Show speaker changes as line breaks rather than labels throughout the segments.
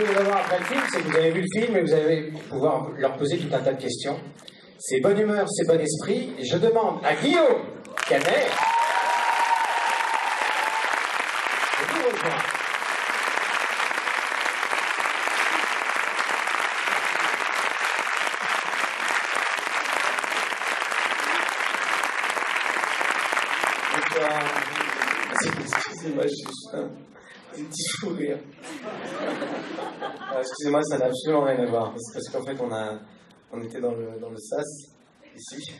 que nous avons après le film, c'est que vous avez vu le film et vous allez pouvoir leur poser tout un tas de questions. C'est bonne humeur, c'est bon esprit. Et je demande à Guillaume Canet de nous rejoindre.
Excusez-moi, je suis un petit fou rire. Excusez-moi, ça n'a absolument rien à voir. C'est parce qu'en fait, on était dans le SAS, ici.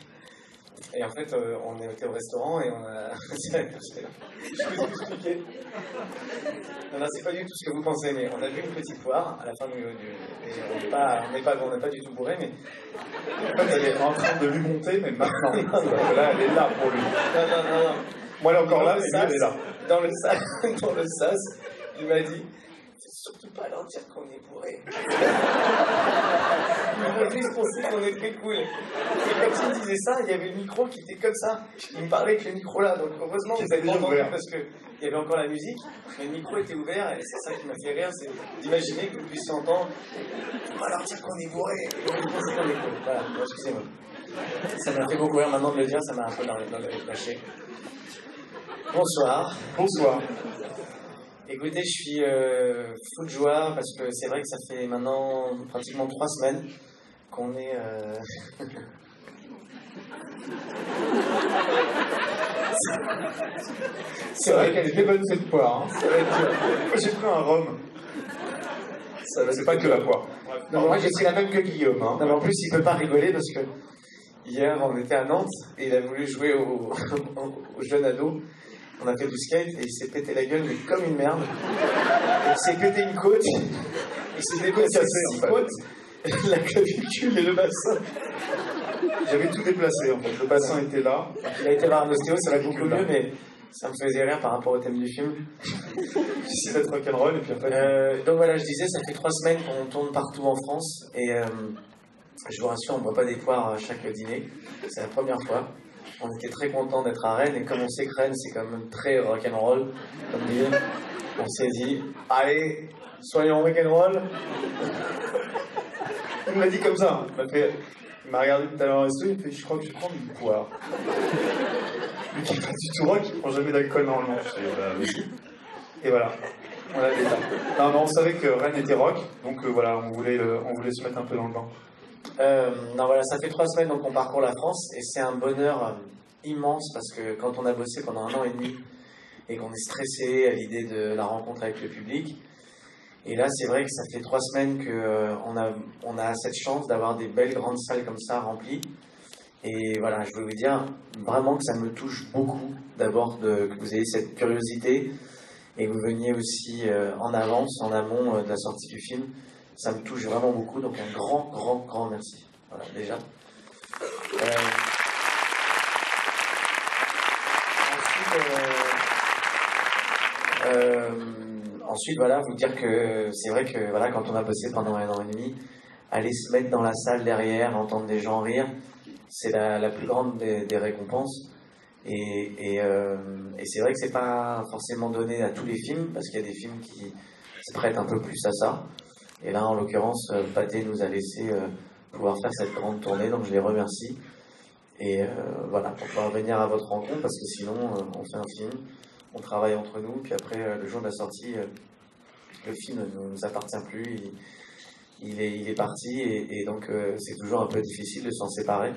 Et en fait, on était au restaurant et on a... Je vais vous expliquer. Non, c'est pas du tout ce que vous pensez, mais on a vu une petite poire à la fin du... Et on n'est pas du tout bourré, mais...
En fait, elle est en train de lui monter, mais maintenant. Là, elle est là pour lui.
Non.
Moi, elle est encore là, mais lui, elle est là.
Dans le sas, il m'a dit surtout pas leur dire qu'on est bourré. Ils vont juste penser qu'on est très cool. Et quand il disait ça, il y avait le micro qui était comme ça. Il me parlait avec le micro là, donc heureusement vous avez pas entendu parce qu'il y avait encore la musique, mais le micro était ouvert et c'est ça qui m'a fait rire, c'est d'imaginer que vous puissiez entendre faut pas leur dire qu'on est bourré. Ils vont penser qu'on est cool. Voilà, bon, excusez-moi. Ça m'a fait beaucoup rire maintenant de le dire, ça m'a un peu lâché. Bonsoir.
Bonsoir.
Écoutez, je suis fou de joie parce que c'est vrai que ça fait maintenant pratiquement 3 semaines qu'on est...
C'est vrai qu'elle était bonne cette poire. Hein. Ça va être dur. Moi, j'ai pris un rhum. C'est pas que la poire.
Non, moi j'ai pris la même que Guillaume. Hein.
Non, mais en plus, il peut pas rigoler parce que hier, on était à Nantes et il a voulu jouer au jeune ado. On a fait du skate et il s'est pété la gueule, mais comme une merde. Il s'est pété une côte. Il s'est déplacé 6 côtes, la clavicule et le bassin.
J'avais tout déplacé en fait. Le bassin était là.
Il a été voir un ostéo, ça va beaucoup mieux, mais ça me faisait rire par rapport au thème du film.
J'essaie d'être rock'n'roll et puis après.
Donc voilà, je disais, ça fait 3 semaines qu'on tourne partout en France et je vous rassure, on ne boit pas des poires à chaque dîner. C'est la première fois. On était très contents d'être à Rennes et comme on sait que Rennes c'est quand même très rock'n'roll, comme dire, on s'est dit, allez, soyons rock'n'roll.
Il m'a dit comme ça. Il m'a regardé tout à l'heure au resto, il me fait, je crois que je vais prendre une poire. Lui qui est pas du tout rock, il prend jamais d'alcool normalement. Je fais, bah vas-y. Et voilà. On avait là. Non, mais on savait que Rennes était rock, donc voilà, on voulait se mettre un peu dans le bain.
Non voilà, ça fait 3 semaines donc on parcourt la France et c'est un bonheur immense parce que quand on a bossé pendant 1 an et demi et qu'on est stressé à l'idée de la rencontre avec le public, et là c'est vrai que ça fait 3 semaines qu'on a cette chance d'avoir des belles grandes salles comme ça remplies et voilà, je veux vous dire vraiment que ça me touche beaucoup d'abord que vous ayez cette curiosité et que vous veniez aussi en avance, en amont de la sortie du film. Ça me touche vraiment beaucoup, donc un grand merci. Voilà, déjà. Ensuite, voilà, vous dire que c'est vrai que voilà, quand on a bossé pendant 1 an et demi, aller se mettre dans la salle derrière, entendre des gens rire, c'est la plus grande des récompenses. Et c'est vrai que c'est pas forcément donné à tous les films, parce qu'il y a des films qui se prêtent un peu plus à ça. Et là, en l'occurrence, Pathé nous a laissé pouvoir faire cette grande tournée, donc je les remercie. Et voilà, pour pouvoir venir à votre rencontre, parce que sinon, on fait un film, on travaille entre nous, puis après, le jour de la sortie, le film ne nous appartient plus, il est parti, et donc c'est toujours un peu difficile de s'en séparer.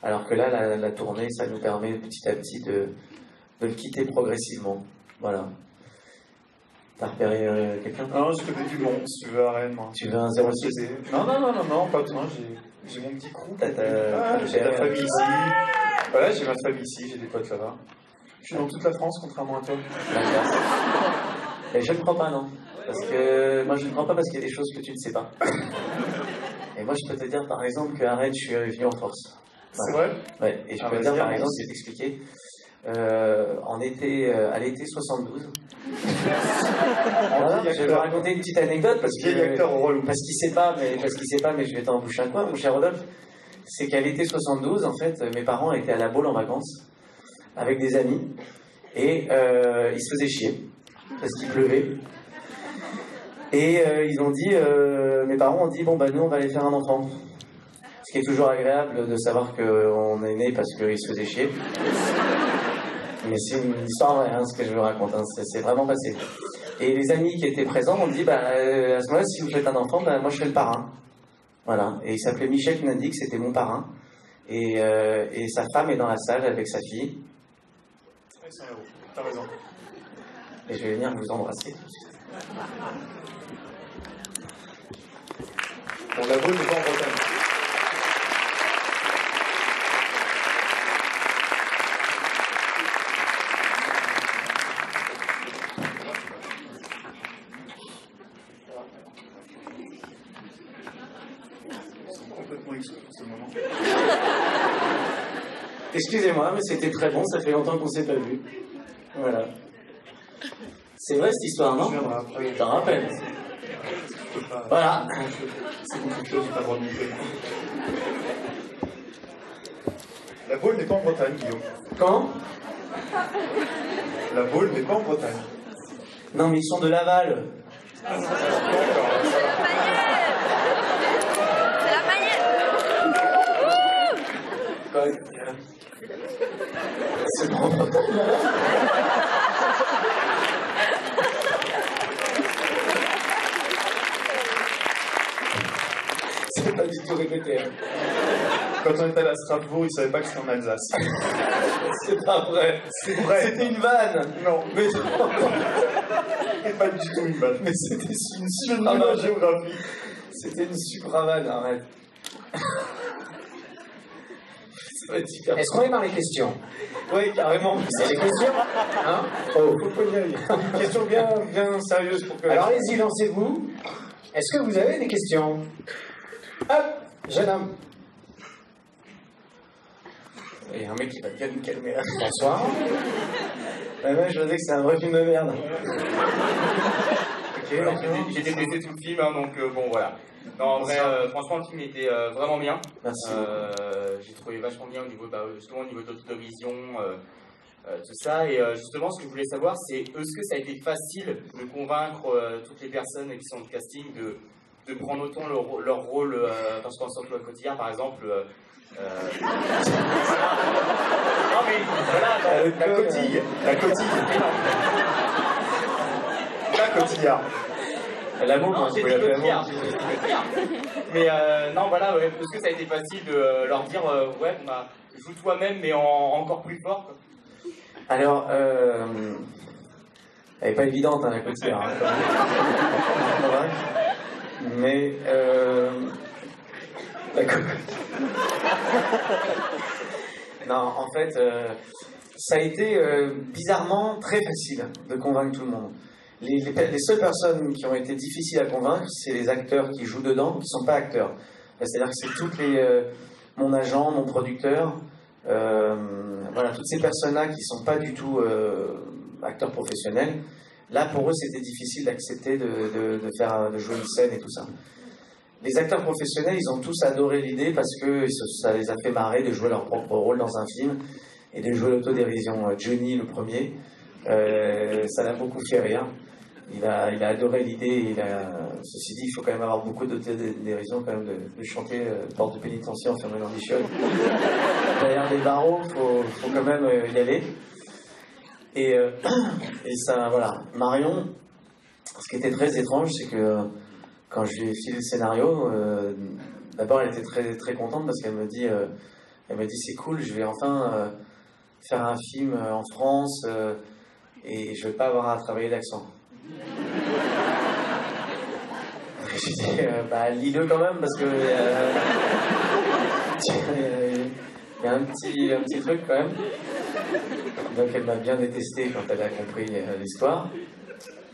Alors que là, la tournée, ça nous permet petit à petit de le quitter progressivement. Voilà. T'as repéré quelqu'un?
Non, je connais du monde, si tu veux, à Rennes, moi.
Tu veux un 06?
Non, pas besoin, j'ai mon petit crew.
J'ai
ma famille ici. Voilà, j'ai ma famille ici, j'ai des potes là-bas. Je suis dans toute la France, contrairement à toi.
Et je ne crois pas, non. Parce que moi, je ne crois pas parce qu'il y a des choses que tu ne sais pas. Et moi, je peux te dire, par exemple, qu'à Rennes, je suis venu en force.
C'est vrai?
Ouais, et je peux te dire, par exemple, je vais t'expliquer. À l'été 72. Voilà, je vais te raconter une petite anecdote parce qu'il sait pas, mais je vais t'en boucher un coin, mon cher Rodolphe. C'est qu'à l'été 72, en fait, mes parents étaient à La Baule en vacances avec des amis et ils se faisaient chier parce qu'il pleuvait. Et ils ont dit, mes parents ont dit, bon bah nous on va aller faire un enfant. Ce qui est toujours agréable de savoir qu'on est né parce qu'ils se faisaient chier. Mais c'est une histoire vraie, hein, ce que je vous raconte, hein, c'est vraiment passé. Et les amis qui étaient présents m'ont dit, bah, à ce moment-là, si vous faites un enfant, bah, moi je serai le parrain. Voilà. Et il s'appelait Michel Knadix, c'était mon parrain. Et sa femme est dans la salle avec sa fille.
Ouais, c'est un héros, t'as raison.
Et je vais venir vous embrasser.
Bon, la Baule n'est pas en Bretagne.
Excusez-moi, mais c'était très bon, ça fait longtemps qu'on ne s'est pas vu. Voilà. C'est vrai cette histoire, non? Je t'en rappelle. Voilà.
C'est beaucoup de choses, j'ai pas le droit de montrer. La Baule n'est pas en Bretagne, Guillaume.
Quand?
La Baule n'est pas en Bretagne.
Non, mais ils sont de Laval.
C'est la paillette.
Quoi? C'est pas en Bretagne, là? C'est pas du tout répété. Hein.
Quand on était à Strasbourg, ils savaient pas que c'était en Alsace.
C'est pas vrai.
C'est vrai.
C'était une vanne.
Non.
Mais
C'est pas du tout une vanne.
Mais c'était une
Supra
supra
géographie.
C'était une supra vanne, arrête.
Est-ce qu'on est dans les questions?
Oui, carrément.
C'est les questions? Hein?
Oh, faut pas y aller. Une question bien sérieuse pour que...
Alors allez-y, lancez-vous. Est-ce que vous avez des questions? Hop, jeune homme.
Il y a un mec qui va bien nous calmer là.
Bonsoir.
Ouais, je me disais que c'est un vrai film de merde.
Ok, alors,
J'ai détesté tout le film, hein, donc bon voilà. Non, en vrai, franchement, le film était vraiment bien.
Merci.
J'ai trouvé vachement bien au niveau, justement, au niveau de l'autovision, tout ça. Et justement, ce que je voulais savoir, c'est est-ce que ça a été facile de convaincre toutes les personnes qui sont au casting de prendre autant leur rôle, quand je pense surtout à Cotillard, par exemple. Non mais voilà,
la cotille. La cotille. La cotillard.
L'amour,
non,
vous
j'ai
pouvez
dit
l'appeler
Cotillard,
amour.
j'ai dit Cotillard. Mais non, voilà, ouais, est-ce que ça a été facile de leur dire, ouais, bah, joue toi-même, mais encore plus fort, quoi.
Alors, elle n'est pas évidente, hein, la Cotillard. Hein. Mais, la non, en fait, ça a été bizarrement très facile de convaincre tout le monde. Les seules personnes qui ont été difficiles à convaincre, c'est les acteurs qui jouent dedans, qui ne sont pas acteurs. C'est-à-dire que c'est toutes mon agent, mon producteur, voilà, toutes ces personnes-là qui ne sont pas du tout acteurs professionnels. Là, pour eux, c'était difficile d'accepter de jouer une scène et tout ça. Les acteurs professionnels, ils ont tous adoré l'idée parce que ça les a fait marrer de jouer leur propre rôle dans un film et de jouer l'autodérision. Johnny, le premier, ça l'a beaucoup fait rire. Il a adoré l'idée. Ceci dit, il faut quand même avoir beaucoup d'autodérision quand même de chanter porte de pénitencier enfermé dans des chiottes. Derrière des barreaux, faut quand même y aller. Et ça, voilà. Marion, ce qui était très étrange, c'est que quand je lui ai filé le scénario, d'abord elle était très, très contente parce qu'elle me dit c'est cool, je vais enfin faire un film en France et je vais pas avoir à travailler d'accent. J'ai dit lis-le quand même parce que il y a un petit truc quand même. Donc elle m'a bien détesté quand elle a compris l'histoire.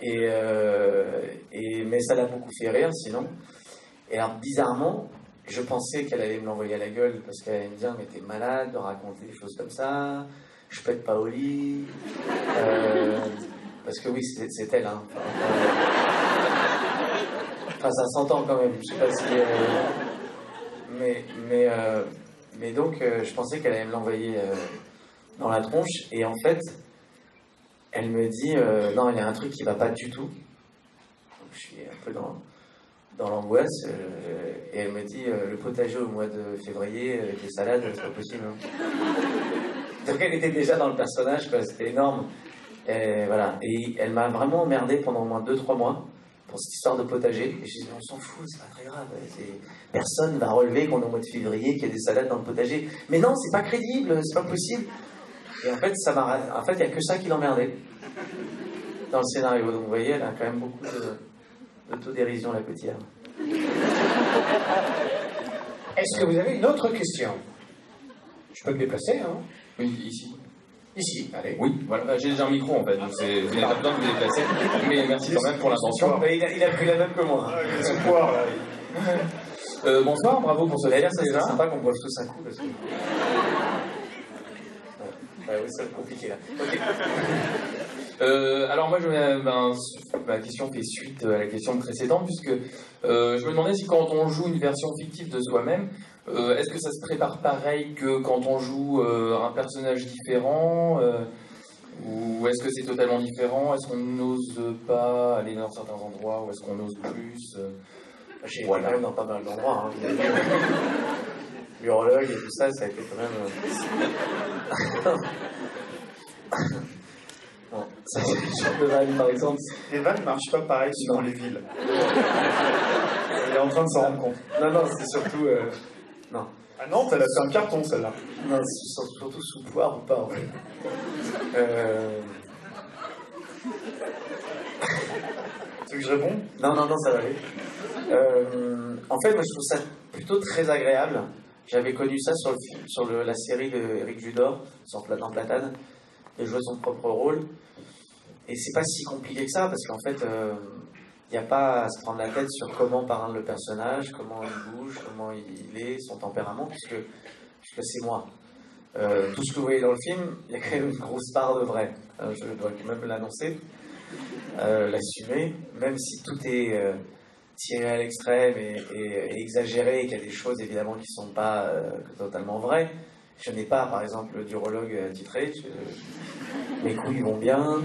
Mais ça l'a beaucoup fait rire sinon. Et alors bizarrement, je pensais qu'elle allait me l'envoyer à la gueule parce qu'elle allait me dire mais t'es malade de raconter des choses comme ça, je pète pas au lit. Parce que oui, c'est elle. Hein. Enfin, ça s'entend quand même. Je sais pas si. Mais donc, je pensais qu'elle allait me l'envoyer dans la tronche. Et en fait, elle me dit non, il y a un truc qui va pas du tout. je suis un peu dans l'angoisse. Et elle me dit, le potager au mois de février avec les salades, c'est pas possible. Hein. Donc elle était déjà dans le personnage, quoi, c'était énorme. Et voilà. Et elle m'a vraiment emmerdé pendant au moins 2-3 mois pour cette histoire de potager. Et je dis, on s'en fout, c'est pas très grave. Personne ne va relever qu'on est au mois de février, qu'il y a des salades dans le potager. Mais non, c'est pas crédible, c'est pas possible. Et en fait, il n'y a que ça qui l'emmerdait dans le scénario. Donc vous voyez, elle a quand même beaucoup d'autodérision, la petite.
Est-ce que vous avez une autre question? Je peux me déplacer, hein?
Oui, ici.
Ici, allez.
Oui, voilà, j'ai déjà un micro en fait, donc vous n'avez pas besoin de vous déplacer. Mais merci quand même pour l'intention.
Il a pris la même que moi.
Bonsoir, bravo pour ce
D'ailleurs,
film
ça serait
déjà.
sympa qu'on boive tous un coup. Parce que... oui, c'est compliqué là. Ok.
Alors moi, ma question fait suite à la question précédente, puisque je me demandais si quand on joue une version fictive de soi-même, est-ce que ça se prépare pareil que quand on joue un personnage différent, ou est-ce que c'est totalement différent? Est-ce qu'on n'ose pas aller dans certains endroits, ou est-ce qu'on ose plus
J'ai été quand même dans pas mal d'endroits. Hein. L'urologue et tout ça, ça a été quand même... Bon, ça c'est une sorte de vanne, par exemple.
Les vannes ne marchent pas pareil suivant les villes. Il est en train de s'en rendre compte.
Non, c'est surtout... Non.
À Nantes, elle a fait un carton, celle-là.
Non, c'est surtout sous poire ou pas, en fait.
Tu veux que je réponde?
Non, ça va aller. En fait, moi, je trouve ça plutôt très agréable. J'avais connu ça sur la série de Éric Judor, dans Platane. De jouer son propre rôle. Et c'est pas si compliqué que ça, parce qu'en fait, il n'y a pas à se prendre la tête sur comment parle le personnage, comment il bouge, comment il est, son tempérament, puisque c'est moi. Tout ce que vous voyez dans le film, il y a quand même une grosse part de vrai. Je dois même l'annoncer, l'assumer, même si tout est tiré à l'extrême et exagéré, et qu'il y a des choses évidemment qui ne sont pas totalement vraies. Je n'ai pas, par exemple, d'urologue titré. Mes couilles vont bien.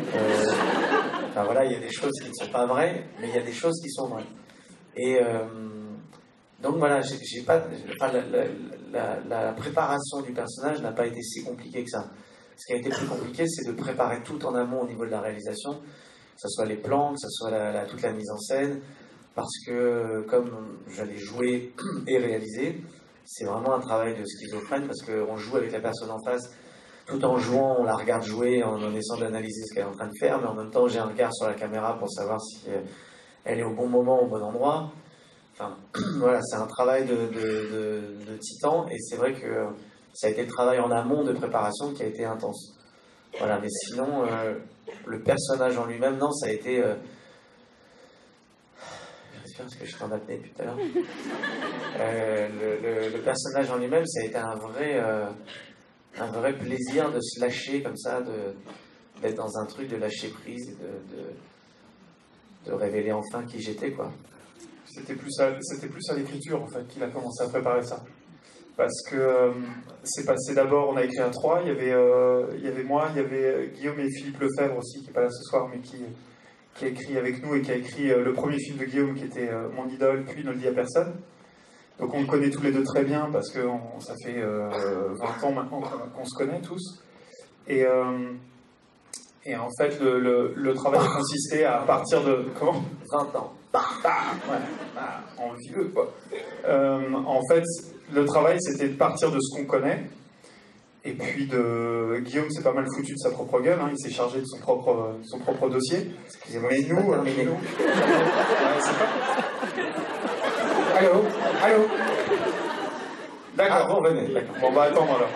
Enfin voilà, il y a des choses qui ne sont pas vraies, mais il y a des choses qui sont vraies. Et donc voilà, j'ai pas, enfin, la préparation du personnage n'a pas été si compliquée que ça. Ce qui a été plus compliqué, c'est de préparer tout en amont au niveau de la réalisation, que ce soit les plans, que ce soit toute la mise en scène, parce que comme j'allais jouer et réaliser, c'est vraiment un travail de schizophrène, parce qu'on joue avec la personne en face, tout en jouant, on la regarde jouer, en essayant d'analyser ce qu'elle est en train de faire, mais en même temps, j'ai un regard sur la caméra pour savoir si elle est au bon moment, au bon endroit. Enfin, voilà, c'est un travail de titan, et c'est vrai que ça a été le travail en amont de préparation qui a été intense. Voilà, mais sinon, le personnage en lui-même, non, ça a été... J'espère parce que je suis en apnée depuis tout à l'heure. Le personnage en lui-même, ça a été un vrai plaisir de se lâcher comme ça, d'être dans un truc de lâcher prise, et de révéler enfin qui j'étais, quoi.
C'était plus à l'écriture, en fait, qu'il a commencé à préparer ça. Parce que c'est passé d'abord, on a écrit à 3, il y avait moi, il y avait Guillaume et Philippe Lefebvre aussi, qui n'est pas là ce soir, mais qui a écrit avec nous et qui a écrit le premier film de Guillaume, qui était Mon idole, puis Ne le dis à personne. Donc on le connaît tous les deux très bien, parce que ça fait 20 ans maintenant qu'on se connaît tous. Et en fait, le travail a consisté à partir de... Comment ?
20 ans.
En vieux, quoi. En fait, le travail, c'était de partir de ce qu'on connaît. Et puis, Guillaume s'est pas mal foutu de sa propre gueule. Hein, il s'est chargé de son propre dossier.
Excusez-moi,
mais nous...
Allô
D'accord,
bon, venez.
Bon, on va attendre alors.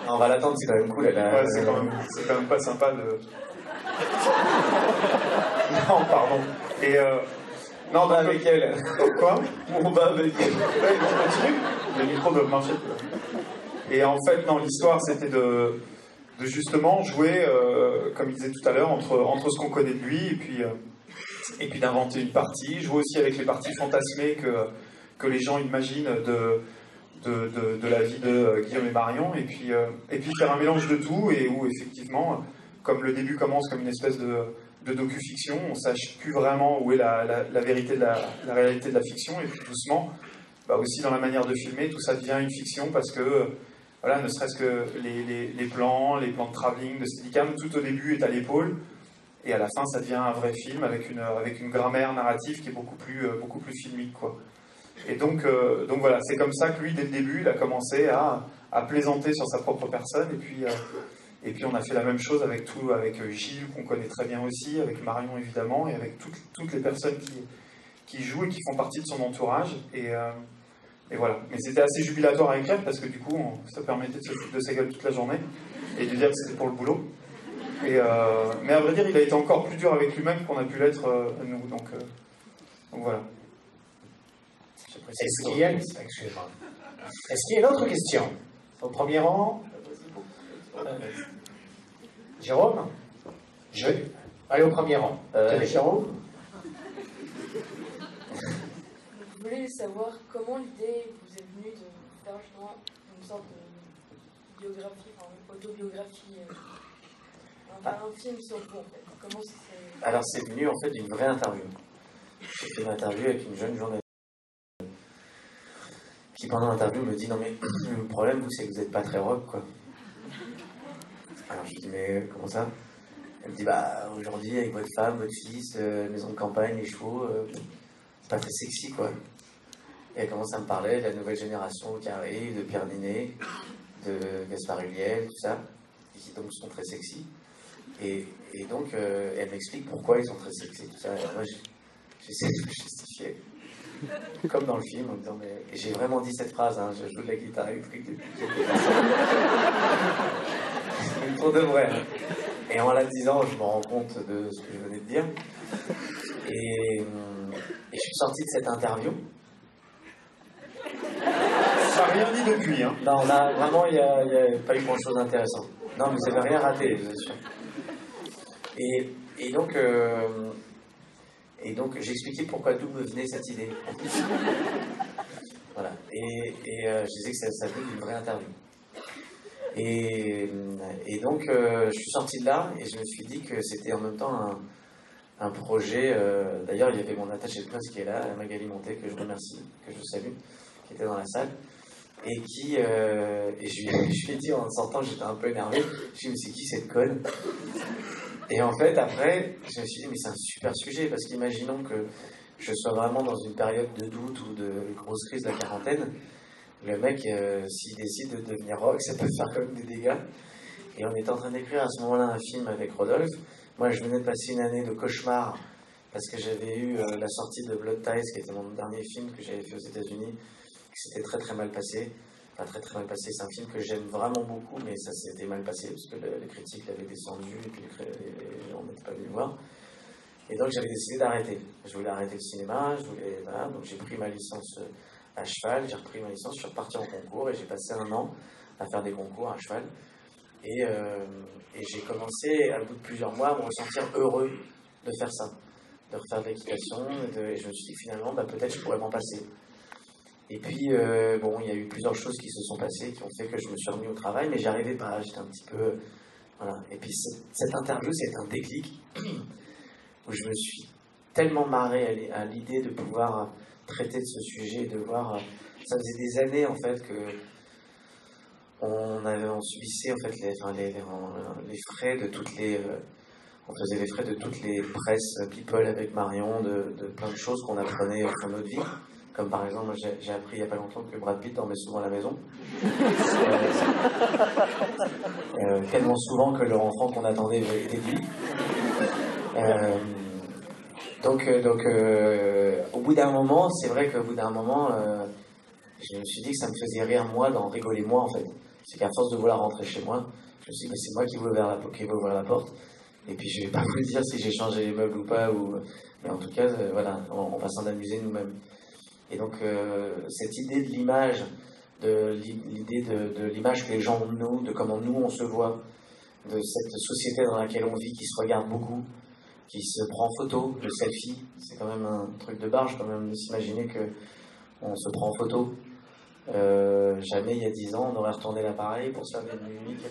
On va l'attendre, c'est quand même cool.
Ouais, c'est quand même pas sympa de... Non, pardon. Et non,
va avec elle.
Quoi?
On va avec elle.
Ouais, on continue. Le micro doit marcher. Et en fait, non, l'histoire, c'était de justement jouer, comme il disait tout à l'heure, entre ce qu'on connaît de lui et puis d'inventer une partie. Jouer aussi avec les parties fantasmées que les gens imaginent de la vie de Guillaume et Marion, et puis faire un mélange de tout, et où effectivement, comme le début commence comme une espèce de docu-fiction, on ne sache plus vraiment où est la vérité de la réalité de la fiction, et puis doucement, bah aussi dans la manière de filmer, tout ça devient une fiction parce que, voilà, ne serait-ce que les plans de travelling, de steadicam, tout au début est à l'épaule, et à la fin ça devient un vrai film avec une grammaire narrative qui est beaucoup plus filmique, quoi. Et donc voilà, c'est comme ça que lui, dès le début, il a commencé à plaisanter sur sa propre personne, et puis on a fait la même chose avec Gilles, qu'on connaît très bien aussi, avec Marion évidemment, et avec toutes les personnes qui jouent et qui font partie de son entourage. Et voilà. Mais c'était assez jubilatoire à écrire, parce que du coup, ça permettait de se foutre de sa gueule toute la journée, et de dire que c'était pour le boulot. Mais à vrai dire, il a été encore plus dur avec lui-même qu'on a pu l'être nous. Donc voilà.
Est-ce qu'il y a une autre question? Au premier rang, Jérôme? Allez, au premier rang. Jérôme?
Je voulais savoir comment l'idée vous est venue de faire justement une sorte de biographie, enfin autobiographie, un film sur vous en fait. Comment c'est...
Alors c'est venu en fait d'une vraie interview. J'ai fait une interview avec une jeune journaliste qui pendant l'interview me dit non mais le problème vous c'est que vous n'êtes pas très rock quoi. Alors je lui dis mais comment ça? Elle me dit bah aujourd'hui avec votre femme, votre fils, maison de campagne, les chevaux, c'est pas très sexy quoi. Et elle commence à me parler de la nouvelle génération qui arrive, de Pierre Ninet, de Gaspard Ulliel, tout ça, et qui donc sont très sexy. Et donc elle m'explique pourquoi ils sont très sexy, tout ça. Et moi j'essaie de me justifier. Comme dans le film, en me disant, mais j'ai vraiment dit cette phrase, hein, je joue de la guitare électrique depuis que j'étais mais pour de vrai. Et en la disant, je me rends compte de ce que je venais de dire. Et je suis sorti de cette interview.
Ça n'a rien dit depuis, hein.
Non, là, vraiment, il n'y a pas eu grand-chose d'intéressant. Non, vous n'avez rien raté, je vous assure. Et donc, j'expliquais pourquoi d'où me venait cette idée. Voilà. Je disais que ça venait d'une vraie interview. Et donc, je suis sorti de là et je me suis dit que c'était en même temps un projet. D'ailleurs, il y avait mon attaché de presse qui est là, Magali Monté, que je remercie, que je salue, qui était dans la salle. Et je lui ai dit en sortant, j'étais un peu énervé. Je me suis dit, mais c'est qui cette conne? Et en fait, après, je me suis dit, mais c'est un super sujet, parce qu'imaginons que je sois vraiment dans une période de doute ou de grosse crise de la quarantaine. Le mec, s'il décide de devenir rock, ça peut faire quand même des dégâts. Et on était en train d'écrire à ce moment-là un film avec Rodolphe. Moi, je venais de passer une année de cauchemar, parce que j'avais eu la sortie de Blood Ties, qui était mon dernier film que j'avais fait aux États-Unis, qui s'était très très mal passé. Enfin, très très mal passé. C'est un film que j'aime vraiment beaucoup, mais ça s'était mal passé parce que les critiques l'avaient descendu et puis les gens n'étaient pas venus le voir. Et donc j'avais décidé d'arrêter. Je voulais arrêter le cinéma, voilà, donc j'ai pris ma licence à cheval, j'ai repris ma licence, je suis reparti en concours et j'ai passé 1 an à faire des concours à cheval. Et j'ai commencé, à bout de plusieurs mois, à me ressentir heureux de faire ça, de refaire de l'équitation. Et je me suis dit finalement, peut-être je pourrais m'en passer. Et puis, il y a eu plusieurs choses qui se sont passées, qui ont fait que je me suis remis au travail, mais j'y arrivais pas, j'étais un petit peu... Voilà. Et puis, cette interview, c'est un déclic, où je me suis tellement marré à l'idée de pouvoir traiter de ce sujet, de voir... Ça faisait des années, en fait, que on subissait, en fait, les frais de toutes les... on faisait les frais de toutes les presses people avec Marion, de plein de choses qu'on apprenait au fond de notre vie. Comme par exemple, j'ai appris il n'y a pas longtemps que Brad Pitt dormait souvent à la maison. Tellement souvent que le enfant qu'on attendait était lui. Donc, au bout d'un moment, c'est vrai qu'au bout d'un moment, je me suis dit que ça me faisait rire moi d'en rigoler moi en fait. C'est qu'à force de vouloir rentrer chez moi, je me suis dit que c'est moi qui vais ouvrir la porte. Et puis je vais pas vous dire si j'ai changé les meubles ou pas, mais en tout cas, voilà, on va s'en amuser nous-mêmes. Et donc, cette idée de l'image, l'idée de l'image que les gens ont de nous, de comment nous on se voit, de cette société dans laquelle on vit, qui se regarde beaucoup, qui se prend en photo, le selfie, c'est quand même un truc de barge quand même de s'imaginer qu'on se prend en photo. Jamais il y a 10 ans on aurait retourné l'appareil pour se faire des mimiques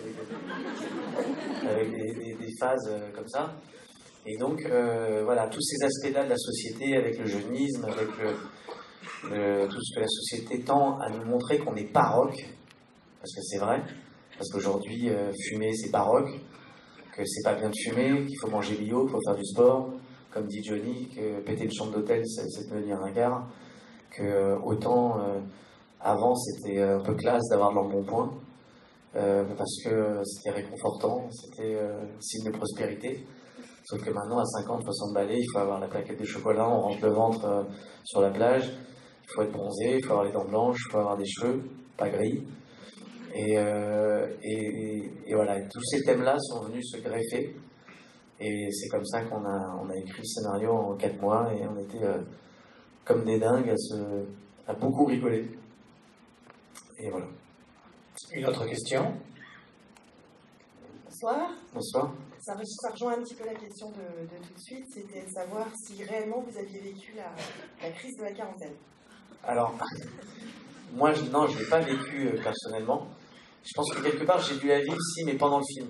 avec des phases comme ça. Et donc voilà, tous ces aspects-là de la société, avec le jeunisme, avec tout ce que la société tend à nous montrer qu'on est paroque, parce que c'est vrai, parce qu'aujourd'hui fumer c'est paroque, que c'est pas bien de fumer, qu'il faut manger bio, qu'il faut faire du sport, comme dit Johnny, que péter une chambre d'hôtel c'est devenir un gars, que autant avant c'était un peu classe d'avoir de l'embonpoint, parce que c'était réconfortant, c'était signe de prospérité. Sauf que maintenant, à 50, 60 balais, il faut avoir la plaquette de chocolat, on rentre le ventre sur la plage, il faut être bronzé, il faut avoir les dents blanches, il faut avoir des cheveux, pas gris. Et voilà, tous ces thèmes-là sont venus se greffer. Et c'est comme ça qu'on a écrit le scénario en 4 mois, et on était comme des dingues à beaucoup rigoler. Et voilà.
Une autre question?
Bonsoir.
Bonsoir.
Ça rejoint un petit peu la question de tout de suite, c'était de savoir si réellement vous aviez vécu la crise de la quarantaine.
Alors, moi, non, je ne l'ai pas vécu personnellement. Je pense que quelque part, j'ai dû la vivre, si, mais pendant le film.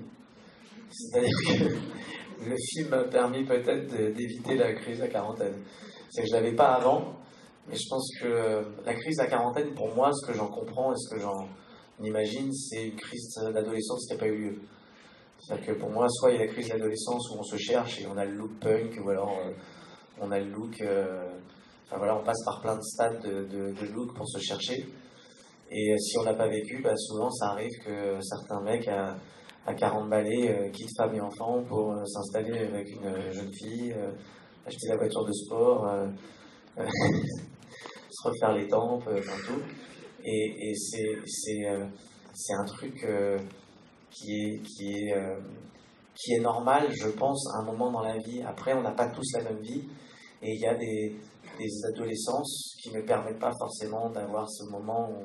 C'est-à-dire que le film m'a permis peut-être d'éviter la crise de la quarantaine. C'est que je ne l'avais pas avant, mais je pense que la crise de la quarantaine, pour moi, ce que j'en comprends et ce que j'en imagine, c'est une crise d'adolescence qui n'a pas eu lieu. C'est-à-dire que pour moi, soit il y a la crise de l'adolescence où on se cherche et on a le look punk, ou alors on a le look... enfin voilà, on passe par plein de stades de look pour se chercher. Et si on l'a pas vécu, bah souvent ça arrive que certains mecs à 40 balais quittent femme et enfants pour s'installer avec une jeune fille, acheter la voiture de sport, se refaire les tempes, enfin tout. Et c'est un truc... qui est normal, je pense, à un moment dans la vie. Après, on n'a pas tous la même vie, et il y a des adolescences qui ne permettent pas forcément d'avoir ce moment où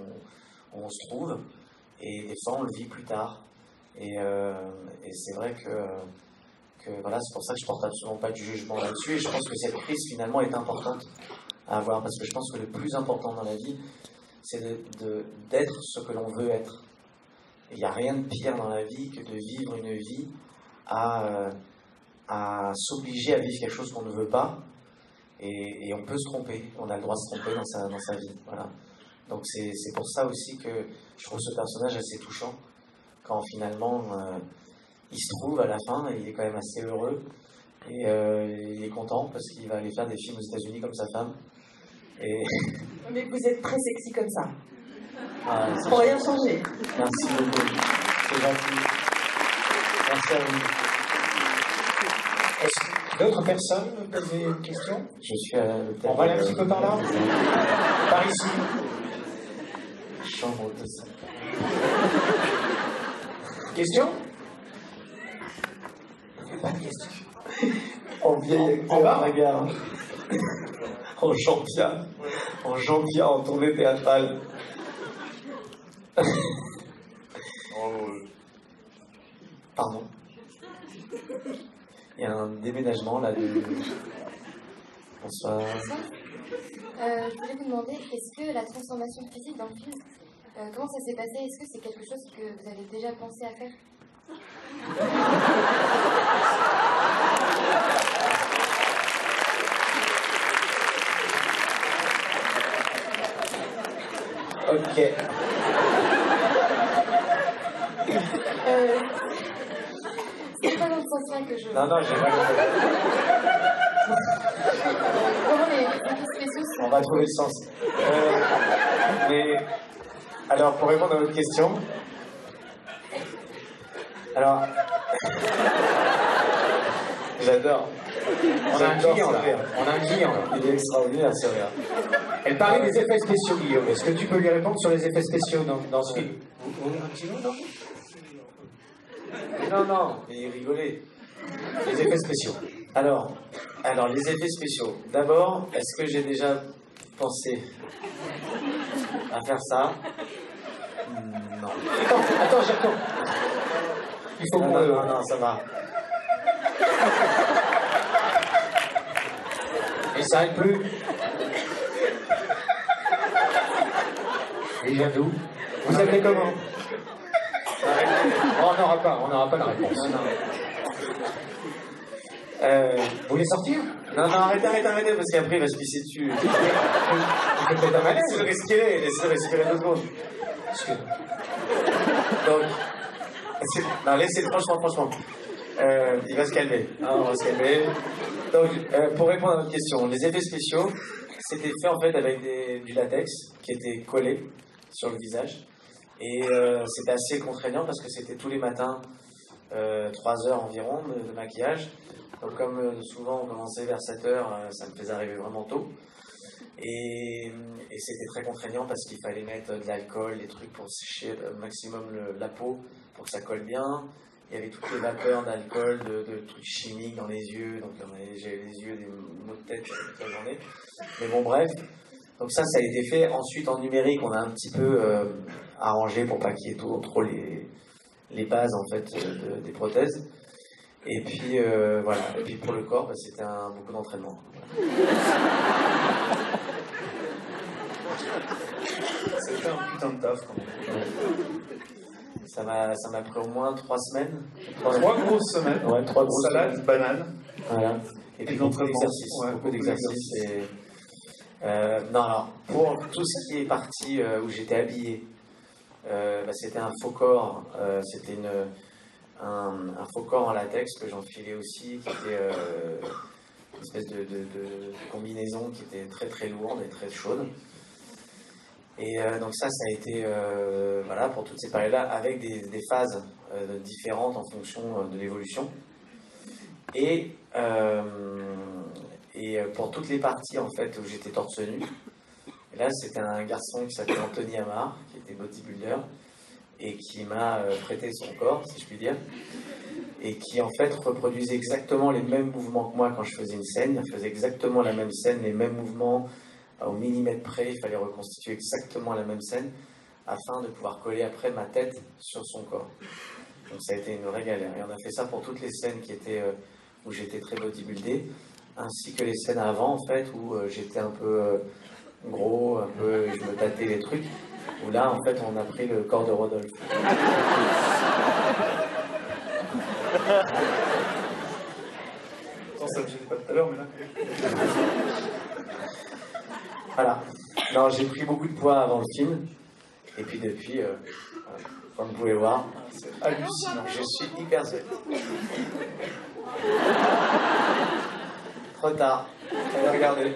on se trouve, et des fois on le vit plus tard. Et c'est vrai que voilà, c'est pour ça que je porte absolument pas du jugement là-dessus, et je pense que cette crise finalement est importante à avoir, parce que je pense que le plus important dans la vie, c'est d'être ce que l'on veut être. Il n'y a rien de pire dans la vie que de vivre une vie à s'obliger à vivre quelque chose qu'on ne veut pas, et on peut se tromper, on a le droit de se tromper dans sa vie. Voilà. Donc c'est pour ça aussi que je trouve ce personnage assez touchant, quand finalement il se trouve à la fin, et il est quand même assez heureux, et il est content parce qu'il va aller faire des films aux États-Unis comme sa femme. Et...
Mais vous êtes très sexy comme ça.
Ah,
pour rien changer.
Merci beaucoup. C'est gentil. Merci à vous.
Est-ce que d'autres personnes me posaient une question?
Je suis à l'hôtel.
On va aller un petit peu par là? Par ici.
Chambre 200.
Question?
Pas de question. En vieil acteur,
En bas,
regarde. En Jean-Pierre, en tournée théâtrale. Pardon. Il y a un déménagement là de... Bonsoir.
Je voulais vous demander, est-ce que la transformation physique dans le film, comment ça s'est passé? Est-ce que c'est quelque chose que vous avez déjà pensé à faire?
Ok.
C'est pas dans ce sens-là que je...
Non, j'ai pas compris.
Comment les effets spéciaux sont...
On va trouver le sens. Mais, alors, pour répondre à votre question, alors, j'adore.
On a un client là. On a un client là.
Il est extraordinaire, ce rire.
Elle parlait des effets spéciaux, Guillaume. Est-ce que tu peux lui répondre sur les effets spéciaux dans ce film? Vous voulez un petit mot, non?
Non, il rigolait.
Les effets spéciaux.
Alors, les effets spéciaux. D'abord, est-ce que j'ai déjà pensé à faire ça? Non.
Attends, j'attends. Il faut qu'on...
Non, ça va.
Et ça aide plus. Et Il vient d'où? Vous appelez comment? Oh, on n'aura pas la réponse.
Non, non.
Vous voulez sortir?
Non, arrêtez, parce qu'après il va se pisser dessus. Laissez-le respirer 2 secondes. Donc, non, laissez-le, franchement. Il va se calmer. On va se calmer. Donc, pour répondre à votre question, les effets spéciaux, c'était fait en fait avec du latex qui était collé sur le visage. Et c'était assez contraignant parce que c'était tous les matins 3 heures environ de maquillage. Donc comme souvent on commençait vers 7 heures, ça me faisait arriver vraiment tôt. Et c'était très contraignant parce qu'il fallait mettre de l'alcool, des trucs pour sécher au maximum la peau pour que ça colle bien. Il y avait toutes les vapeurs d'alcool, de trucs chimiques dans les yeux, donc j'avais les yeux, des maux de tête toute la journée. Mais bon, bref. Donc ça a été fait. Ensuite, en numérique, on a un petit peu arrangé pour pas qu'il y ait trop les bases en fait des prothèses. Et puis voilà. Et puis pour le corps, bah, c'était beaucoup d'entraînement.
C'était un putain de taf quand même.
Ça m'a pris au moins 3 semaines.
3 grosses semaines.
Ouais, 3 grosses
salade,
semaines.
banane.
Voilà. Et puis beaucoup d'exercices.
Ouais,
beaucoup d'exercices. Non, alors, pour tout ce qui est parti où j'étais habillé, bah, c'était un faux corps. C'était un faux corps en latex que j'enfilais aussi, qui était une espèce de combinaison qui était très très lourde et très chaude. Et donc ça a été voilà, pour toutes ces périodes-là, avec des phases différentes en fonction de l'évolution. Et pour toutes les parties en fait où j'étais torse nu, et là c'était un garçon qui s'appelait Anthony Amar, qui était bodybuilder, et qui m'a prêté son corps, si je puis dire, et qui en fait reproduisait exactement les mêmes mouvements que moi quand je faisais une scène. Il faisait exactement la même scène, les mêmes mouvements, au millimètre près. Il fallait reconstituer exactement la même scène afin de pouvoir coller après ma tête sur son corps. Donc ça a été une vraie galère. Et on a fait ça pour toutes les scènes qui étaient, où j'étais très bodybuildé, ainsi que les scènes avant en fait où j'étais un peu gros, un peu, je me tâtais les trucs, où là en fait on a pris le corps de Rodolphe.
Ça me gênait pas tout à l'heure, mais là.
Voilà. Non, j'ai pris beaucoup de poids avant le film, et puis depuis, comme vous pouvez voir,
c'est hallucinant.
Je suis hyper seul. Trop tard. Allez regarder.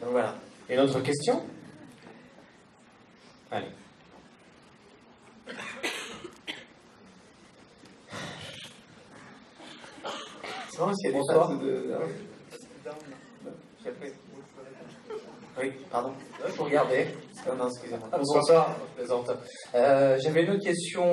Donc voilà.
Une autre question? Allez.
C'est bon, parce qu'il y a des
Bonsoir.
phases de... Oui, pardon.
Vous regardez.
Non, excusez-moi.
Bonsoir, je plaisante. J'avais une autre question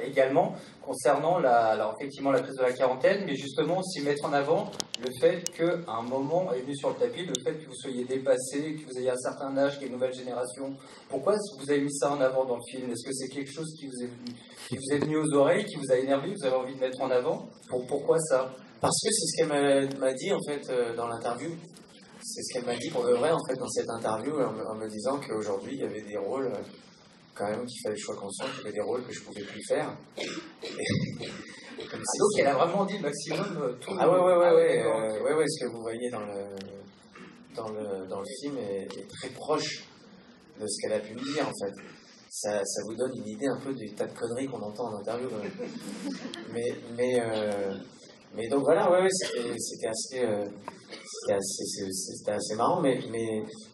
également concernant alors effectivement la crise de la quarantaine, mais justement aussi mettre en avant le fait qu'à un moment est venu sur le tapis le fait que vous soyez dépassé, que vous ayez un certain âge, qu'il y ait une nouvelle génération. Pourquoi vous avez mis ça en avant dans le film? Est-ce que c'est quelque chose qui vous est venu aux oreilles, qui vous a énervé, vous avez envie de mettre en avant? Pourquoi ça?
Parce que c'est ce qu'elle m'a dit en fait dans l'interview. C'est ce qu'elle m'a dit pour de vrai en fait dans cette interview en me disant qu'aujourd'hui il y avait des rôles quand même qu'il fallait que je sois conscient qu'il y avait des rôles que je pouvais plus faire.
Donc elle a vraiment dit le maximum tout.
Ah ouais, ce que vous voyez dans le film est très proche de ce qu'elle a pu me dire en fait. Ça vous donne une idée un peu du tas de conneries qu'on entend en interview. Mais donc voilà, c'était assez marrant, mais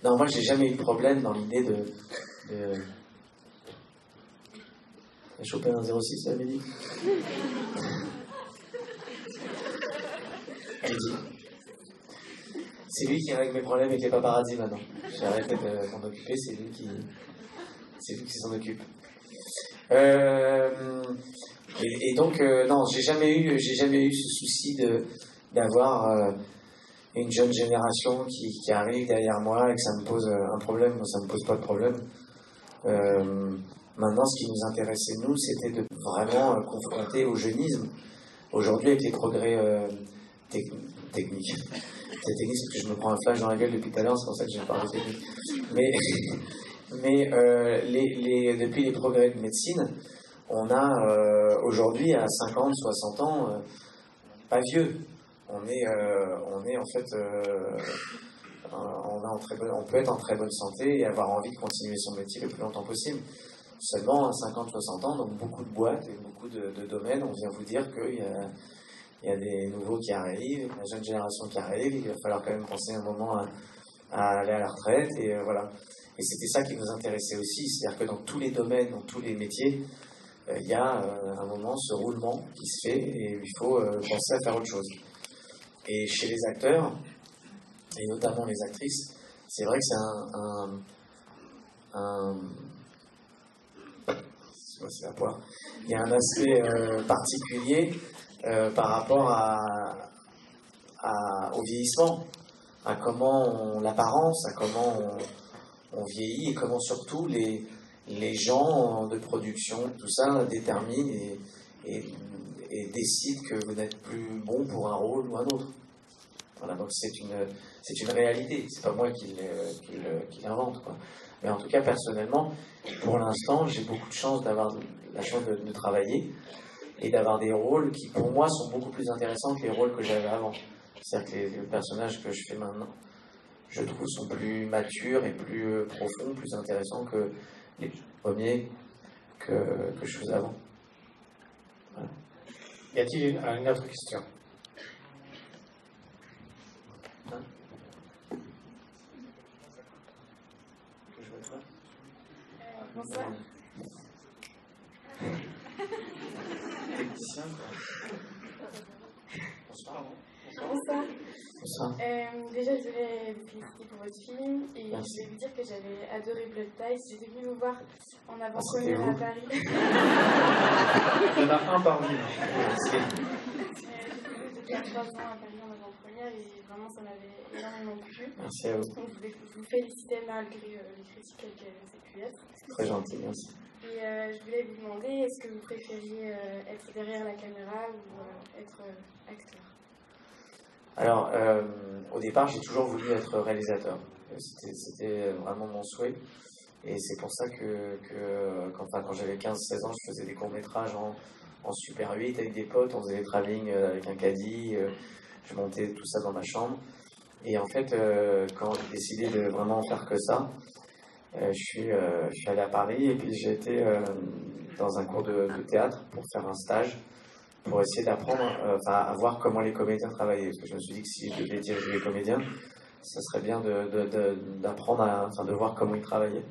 non, moi j'ai jamais eu de problème dans l'idée de... T'as chopé un 06, Amélie? Elle dit. C'est lui qui règle mes problèmes avec les paparazzi maintenant. J'ai arrêté de m'en occuper, c'est lui qui s'en occupe. Et donc, non, j'ai jamais eu ce souci d'avoir une jeune génération qui arrive derrière moi et que ça me pose un problème. Moi, ça me pose pas de problème. Maintenant, ce qui nous intéressait, nous, c'était de vraiment confronter au jeunisme. Aujourd'hui, avec les progrès techniques. C'est technique parce que je me prends un flash dans la gueule depuis tout à l'heure, c'est pour ça que j'ai parlé technique. Mais Mais depuis les progrès de médecine, on a aujourd'hui à 50, 60 ans, pas vieux. On est en fait, on peut être en très bonne santé et avoir envie de continuer son métier le plus longtemps possible. Seulement à 50, 60 ans, donc beaucoup de boîtes et beaucoup de domaines, on vient vous dire qu'il y a des nouveaux qui arrivent, la jeune génération qui arrive, il va falloir quand même penser un moment à aller à la retraite, et voilà. Et c'était ça qui nous intéressait aussi, c'est-à-dire que dans tous les domaines, dans tous les métiers, il y a un moment, ce roulement qui se fait, et il faut penser à faire autre chose. Et chez les acteurs, et notamment les actrices, c'est vrai que c'est la poire. Il y a un aspect particulier par rapport au vieillissement, à comment l'apparence, à comment on vieillit, et comment surtout les gens de production, tout ça, déterminent et décident que vous n'êtes plus bon pour un rôle ou un autre. Voilà, donc c'est une réalité, c'est pas moi qui l'invente, quoi. Mais en tout cas, personnellement, pour l'instant, j'ai beaucoup de chance d'avoir la chance de travailler et d'avoir des rôles qui, pour moi, sont beaucoup plus intéressants que les rôles que j'avais avant. C'est-à-dire que les personnages que je fais maintenant, je trouve, sont plus matures et plus profonds, plus intéressants que les premiers que je faisais avant. Voilà.
Y a-t-il une autre question?
Bonsoir. Bonsoir.
Bonsoir.
Déjà, je voulais vous féliciter pour votre film et je voulais vous dire que j'avais adoré Blood Ties. J'étais venue vous voir en avant-première à Paris.
Il y en a un par ville.
J'ai depuis 3 ans à Paris en avant-première et vraiment ça m'avait énormément plu.
Merci à vous.
Donc, je voulais vous féliciter malgré les critiques qu'elles aient pu être.
C'est très gentil, merci.
Et je voulais vous demander, est-ce que vous préfériez être derrière la caméra ou être acteur?
Alors, au départ, j'ai toujours voulu être réalisateur. C'était vraiment mon souhait. Et c'est pour ça que quand j'avais 15-16 ans, je faisais des courts-métrages en Super 8 avec des potes. On faisait des travelling avec un caddie. Je montais tout ça dans ma chambre. Et en fait, quand j'ai décidé de vraiment faire que ça, je suis allé à Paris et puis j'ai été dans un cours de théâtre pour faire un stage, pour essayer d'apprendre, à voir comment les comédiens travaillaient. Parce que je me suis dit que si je devais diriger les comédiens, ça serait bien d'apprendre de voir comment ils travaillaient.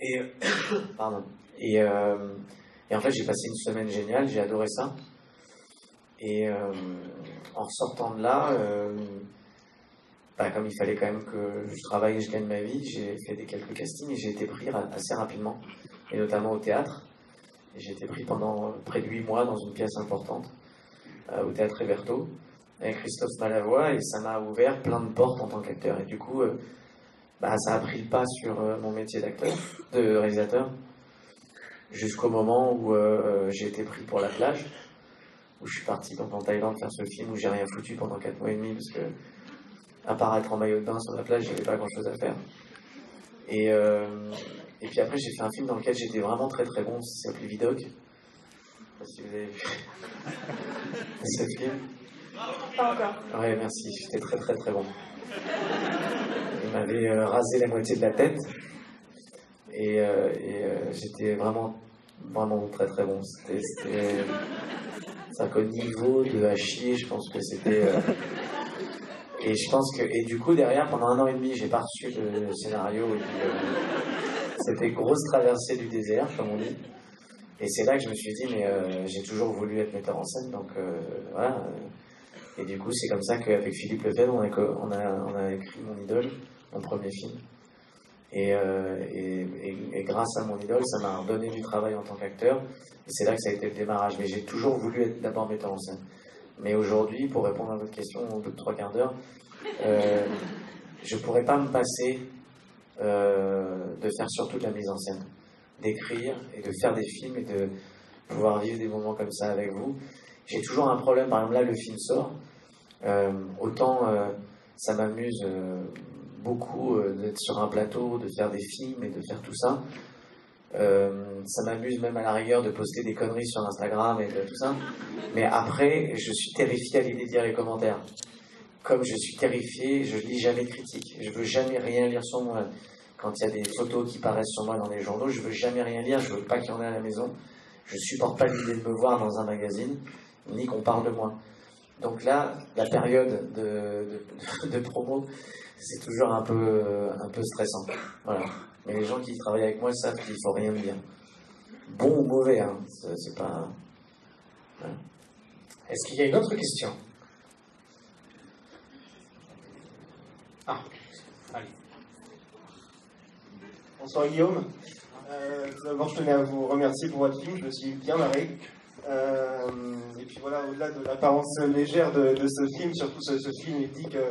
Et, pardon. Et en fait, j'ai passé une semaine géniale, j'ai adoré ça. Et en sortant de là, comme il fallait quand même que je travaille et je gagne ma vie, j'ai fait quelques castings et j'ai été pris assez rapidement, et notamment au théâtre. Et j'ai été pris pendant près de 8 mois dans une pièce importante, au Théâtre Hébertot, avec Christophe Malavoie, et ça m'a ouvert plein de portes en tant qu'acteur. Et du coup, ça a pris le pas sur mon métier d'acteur, de réalisateur, jusqu'au moment où j'ai été pris pour la plage, où je suis parti donc en Thaïlande faire ce film où j'ai rien foutu pendant 4 mois et demi, parce que à part être en maillot de bain sur la plage, j'avais pas grand chose à faire. Et puis après, j'ai fait un film dans lequel j'étais vraiment très très bon, ça s'appelait Vidocq. Je sais pas si vous avez vu ce film.
Pas encore.
Ouais, merci, j'étais très très très bon. Il m'avait rasé la moitié de la tête, et j'étais vraiment vraiment très très bon. C'était qu'au niveau de à chier, je pense que c'était... Et je pense que... Et du coup, derrière, pendant 1 an et demi, j'ai pas reçu le scénario. Et puis, c'était grosse traversée du désert, comme on dit. Et c'est là que je me suis dit, mais j'ai toujours voulu être metteur en scène, donc voilà. Et du coup, c'est comme ça qu'avec Philippe Lefebvre, on a écrit Mon Idole, mon premier film. Et grâce à Mon Idole, ça m'a donné du travail en tant qu'acteur. Et c'est là que ça a été le démarrage. Mais j'ai toujours voulu être d'abord metteur en scène. Mais aujourd'hui, pour répondre à votre question au bout de 3 quarts d'heure, je ne pourrais pas me passer de faire surtout de la mise en scène, d'écrire et de faire des films et de pouvoir vivre des moments comme ça avec vous. J'ai toujours un problème, par exemple là le film sort, autant ça m'amuse beaucoup d'être sur un plateau, de faire des films et de faire tout ça. Ça m'amuse même à la rigueur de poster des conneries sur Instagram et de tout ça. Mais après, je suis terrifié à l'idée de lire les commentaires. Comme je suis terrifié, je lis jamais de critiques. Je veux jamais rien lire sur moi. Quand il y a des photos qui paraissent sur moi dans les journaux, je veux jamais rien lire. Je veux pas qu'il y en ait à la maison. Je supporte pas l'idée de me voir dans un magazine, ni qu'on parle de moi. Donc là, la période de promo, c'est toujours un peu stressant. Voilà. Mais les gens qui travaillent avec moi savent qu'il ne faut rien me dire. Bon ou mauvais, hein. C'est pas... Voilà.
Est-ce qu'il y a une autre question?
Ah, allez. Bonsoir Guillaume. Tout d'abord, je tenais à vous remercier pour votre film, je me suis bien marré. Et puis voilà, au-delà de l'apparence légère de ce film, surtout ce film, il dit que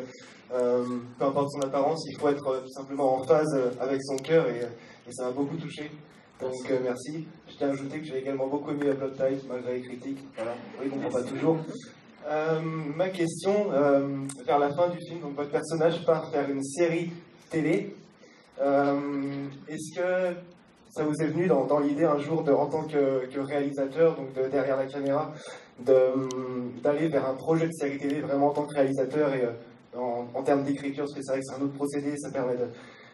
peu importe son apparence, il faut être tout simplement en phase avec son cœur et ça m'a beaucoup touché. Donc merci. Je tiens à ajouter que j'ai également beaucoup aimé Blood Type malgré les critiques. Voilà, on ne comprend pas toujours. Ma question, vers la fin du film, donc votre personnage part faire une série télé. Est-ce que ça vous est venu dans l'idée un jour, en tant que réalisateur, donc derrière la caméra, d'aller vers un projet de série télé vraiment en tant que réalisateur et en termes d'écriture, parce que c'est vrai que c'est un autre procédé, ça permet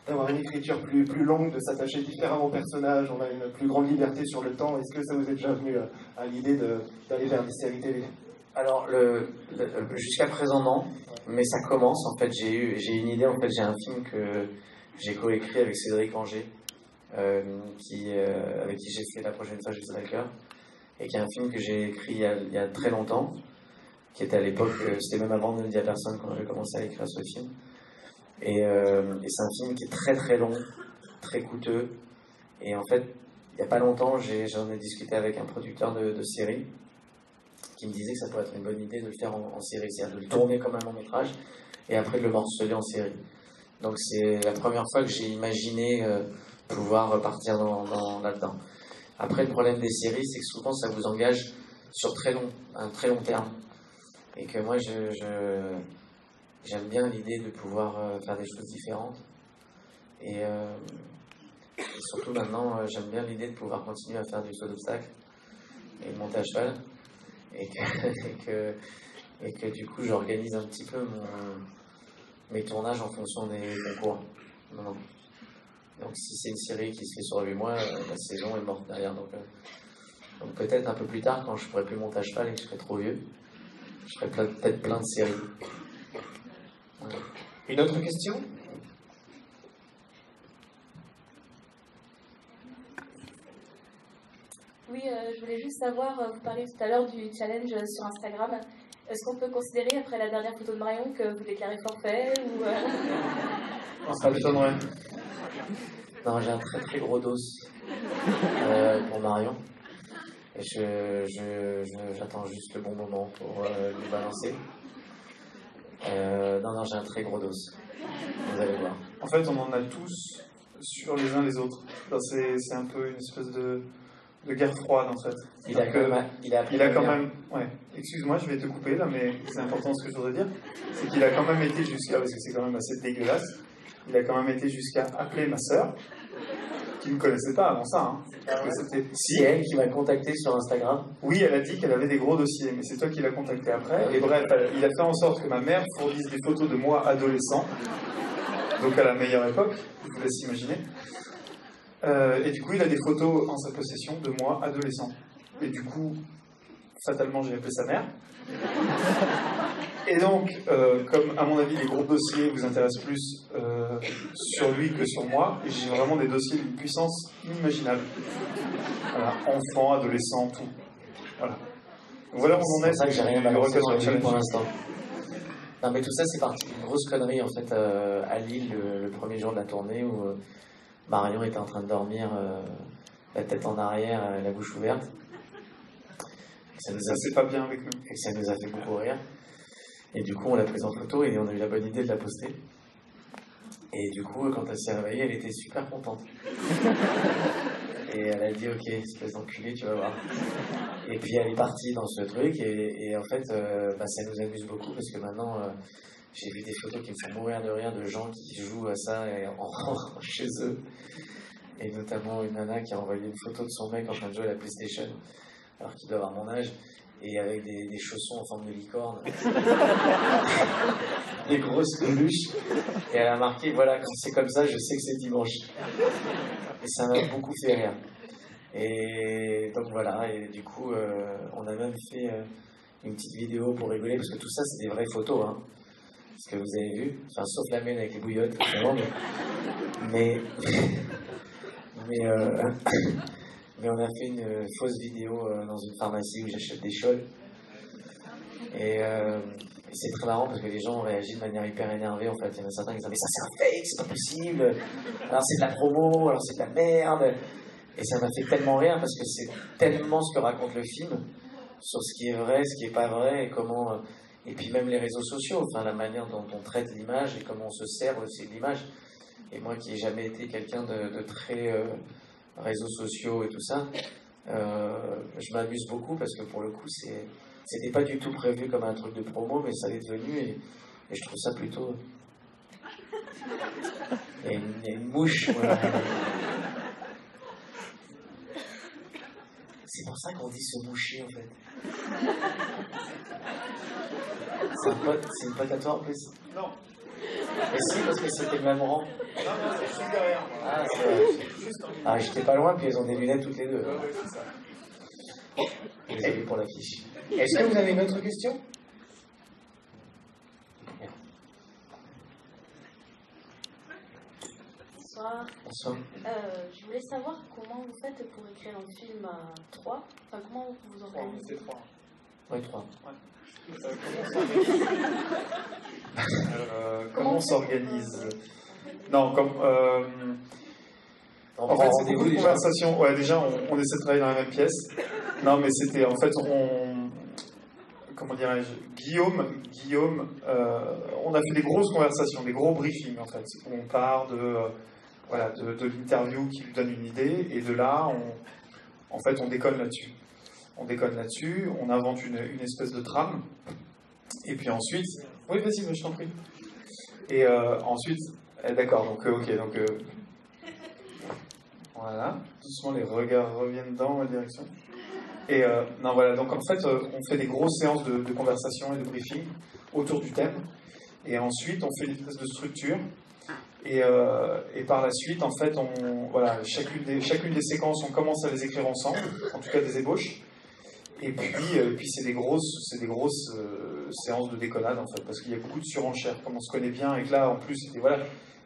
d'avoir une écriture plus longue, de s'attacher différemment au personnage, on a une plus grande liberté sur le temps. Est-ce que ça vous est déjà venu à l'idée d'aller vers des séries télé?
Alors, jusqu'à présent, non, mais ça commence. En fait, j'ai une idée. En fait, j'ai un film que j'ai coécrit avec Cédric Anger, avec qui j'ai fait La prochaine fois, je serai le cœur, et qui est un film que j'ai écrit il y a très longtemps, qui était à l'époque, c'était même avant de ne dire à personne quand j'ai commencé à écrire ce film. Et c'est un film qui est très très long, très coûteux. Et en fait, il n'y a pas longtemps, j'en ai discuté avec un producteur de série qui me disait que ça pourrait être une bonne idée de le faire en série, c'est-à-dire de le tourner comme un long métrage et après de le morceler en série. Donc c'est la première fois que j'ai imaginé pouvoir partir là-dedans. Après, le problème des séries, c'est que souvent ça vous engage sur un très long terme. Et que moi, j'aime bien l'idée de pouvoir faire des choses différentes. Et surtout maintenant, j'aime bien l'idée de pouvoir continuer à faire du saut d'obstacle et de monter à cheval. Et que du coup, j'organise un petit peu mes tournages en fonction des concours. Non. Donc si c'est une série qui se fait sur 8 mois, la saison est morte derrière. Donc peut-être un peu plus tard, quand je ne pourrai plus monter à cheval et que je serai trop vieux, je ferai peut-être plein de séries. Voilà.
Une autre question?
Oui, je voulais juste savoir, vous parliez tout à l'heure du challenge sur Instagram. Est-ce qu'on peut considérer, après la dernière photo de Marion, que vous déclarez forfait ou
Ça m'étonnerait.
Non, j'ai un très très gros dos pour Marion. Et j'attends juste le bon moment pour le balancer. Non, j'ai un très gros dos. Vous allez voir.
En fait, on en a tous sur les uns les autres. Enfin, c'est un peu une espèce de guerre froide, en fait.
Il a quand même...
Ouais. Excuse-moi, je vais te couper là, mais c'est important ce que je voudrais dire. C'est qu'il a quand même été jusqu'à... Parce que c'est quand même assez dégueulasse. Il a quand même été jusqu'à appeler ma sœur, qui ne me connaissait pas avant ça. Hein.
C'est elle qui m'a contacté sur Instagram.
Oui, elle a dit qu'elle avait des gros dossiers, mais c'est toi qui l'as contacté après. Et bref, il a fait en sorte que ma mère fournisse des photos de moi adolescent, donc à la meilleure époque, je vous laisse imaginer. Et du coup, il a des photos en sa possession de moi adolescent. Et du coup, fatalement, j'ai appelé sa mère. Et donc, comme à mon avis les gros dossiers vous intéressent plus sur lui que sur moi, j'ai vraiment des dossiers d'une puissance inimaginable. Voilà, enfant, adolescent, tout. Voilà. Donc voilà où on en est.
C'est pour ça que j'ai rien balancé sur lui pour l'instant. Non mais tout ça c'est parti d'une grosse connerie en fait à Lille le premier jour de la tournée où Marion était en train de dormir la tête en arrière, la bouche ouverte.
Ça c'est pas bien avec nous.
Et ça nous a fait beaucoup rire. Et du coup, on l'a prise en photo et on a eu la bonne idée de la poster. Et du coup, quand elle s'est réveillée, elle était super contente. Et elle a dit, ok, espèce d'enculé, tu vas voir. Et puis elle est partie dans ce truc et en fait, ça nous amuse beaucoup parce que maintenant, j'ai vu des photos qui me font mourir de rire de gens qui jouent à ça chez eux. Et notamment une nana qui a envoyé une photo de son mec en train de jouer à la PlayStation, alors qu'il doit avoir mon âge, et avec des chaussons en forme de licorne, des grosses peluches, et elle a marqué, voilà, quand c'est comme ça, je sais que c'est dimanche. Et ça m'a beaucoup fait rire. Et donc voilà, et du coup, on a même fait une petite vidéo pour rigoler, parce que tout ça, c'est des vraies photos, hein, ce que vous avez vu, enfin, sauf la mienne avec les bouillottes, évidemment, mais on a fait une fausse vidéo dans une pharmacie où j'achète des chols. Et c'est très marrant parce que les gens réagissent de manière hyper énervée. En fait, il y en a certains qui disent mais ça c'est un fake, c'est pas possible. Alors c'est de la promo, alors c'est de la merde. Et ça m'a fait tellement rire parce que c'est tellement ce que raconte le film sur ce qui est vrai, ce qui est pas vrai et comment. Et puis même les réseaux sociaux, enfin la manière dont on traite l'image et comment on se sert aussi de l'image. Et moi qui n'ai jamais été quelqu'un de très réseaux sociaux et tout ça, je m'amuse beaucoup parce que pour le coup, c'était pas du tout prévu comme un truc de promo, mais ça l'est devenu et je trouve ça plutôt. Il y a une mouche. Voilà. C'est pour ça qu'on dit se moucher en fait. C'est une pote à toi en plus?
Non.
Mais si, parce que c'était le même rang.
Non, c'est juste derrière.
Ah, c'est vrai. Ah, j'étais pas loin, puis ils ont des lunettes toutes les deux.
Ouais, c'est ça.
Désolé pour l'affiche.
Est-ce que vous avez une autre question?
Bonsoir.
Bonsoir.
Je voulais savoir comment vous faites pour écrire un film à 3. Enfin, comment vous organisez?
C'est 3.
Oui, 3.
Comment on s'organise? Non, comme. En fait, c'est beaucoup de conversations. Ouais, déjà, on essaie de travailler dans la même pièce. Non, mais c'était. En fait, comment dirais-je? Guillaume, on a fait des grosses conversations, des gros briefings, en fait. Où on part de l'interview qui lui donne une idée, et de là, en fait, on déconne là-dessus. On invente une espèce de trame, et puis ensuite... Oui, vas-y, je t'en prie. Et ensuite... d'accord, donc, ok, donc... voilà, doucement les regards reviennent dans ma direction. Et non, voilà, donc en fait, on fait des grosses séances de conversation et de briefing autour du thème, et ensuite, on fait une espèce de structure, et par la suite, en fait, chacune des séquences, on commence à les écrire ensemble, en tout cas des ébauches. Et puis c'est des grosses séances de déconnade en fait, parce qu'il y a beaucoup de surenchères, comme on se connaît bien, et que là en plus